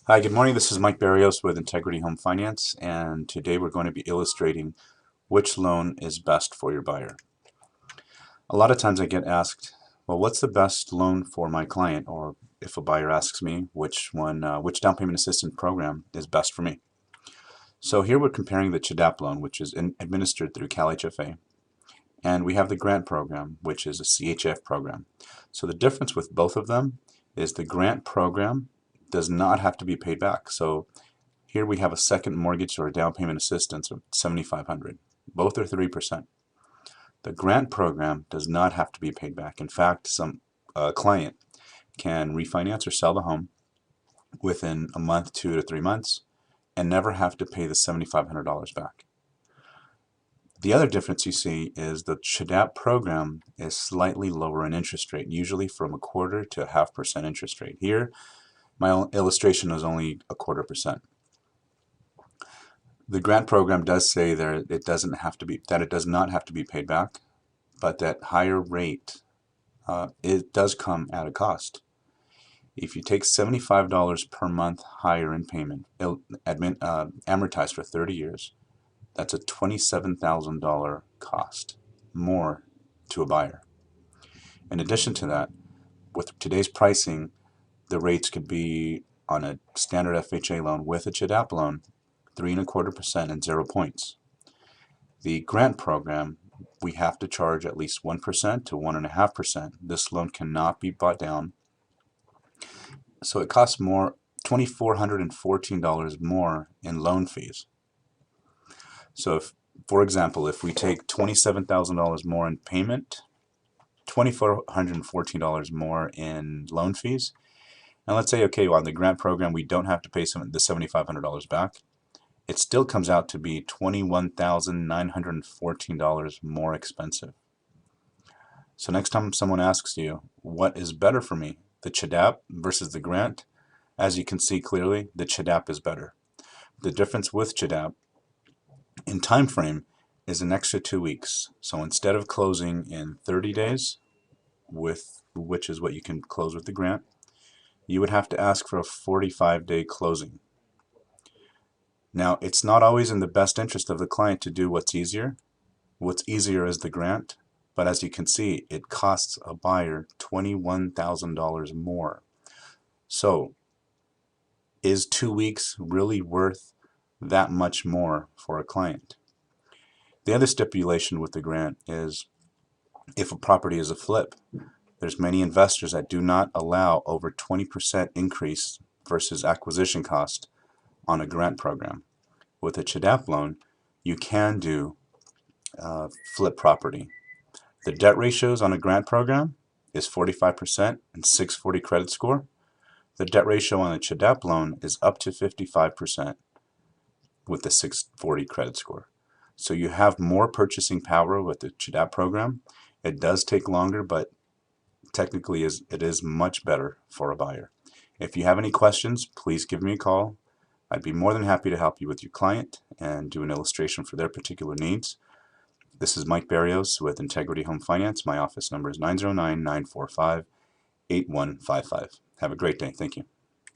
Hi, good morning. This is Mike Barrios with Integrity Home Finance, and today we're going to be illustrating which loan is best for your buyer. A lot of times I get asked, well, what's the best loan for my client? Or if a buyer asks me which down payment assistance program is best for me. So here we're comparing the CHDAP loan, which is administered through CalHFA, and we have the grant program, which is a CHF program. So the difference with both of them is the grant program does not have to be paid back. So here we have a second mortgage or a down payment assistance of $7,500. Both are 3%. The grant program does not have to be paid back. In fact, some client can refinance or sell the home within a month, 2 to 3 months, and never have to pay the $7,500 back. The other difference you see is the CHDAP program is slightly lower in interest rate, usually from 1/4 to 0.5% interest rate. Here, my illustration is only 1/4%. The grant program does say that it does not have to be paid back, but that higher rate it does come at a cost. If you take $75 per month higher in payment, amortized for 30 years, that's a $27,000 cost more to a buyer. In addition to that, with today's pricing, the rates could be on a standard FHA loan with a CHDAP loan 3.25% and 0 points. The grant program, we have to charge at least 1% to 1.5%. This loan cannot be bought down. So it costs more, $2,414 more in loan fees. So if, for example, if we take $27,000 more in payment, $2,414 more in loan fees, and let's say, okay, well, on the grant program, we don't have to pay the $7,500 back. It still comes out to be $21,914 more expensive. So next time someone asks you, what is better for me, the CHDAP versus the grant, as you can see clearly, the CHDAP is better. The difference with CHDAP in time frame is an extra 2 weeks. So instead of closing in 30 days, which is what you can close with the grant, you would have to ask for a 45-day closing. Now, it's not always in the best interest of the client to do what's easier. What's easier is the grant, but as you can see, it costs a buyer $21,000 more. So, is 2 weeks really worth that much more for a client? The other stipulation with the grant is if a property is a flip, there's many investors that do not allow over 20% increase versus acquisition cost on a grant program. With a CHDAP loan, you can do flip property. The debt ratios on a grant program is 45% and 640 credit score. The debt ratio on a CHDAP loan is up to 55% with the 640 credit score. So you have more purchasing power with the CHDAP program. It does take longer, but technically it is much better for a buyer. If you have any questions, please give me a call. I'd be more than happy to help you with your client and do an illustration for their particular needs. This is Mike Barrios with Integrity Home Finance. My office number is 909-945-8155. Have a great day. Thank you.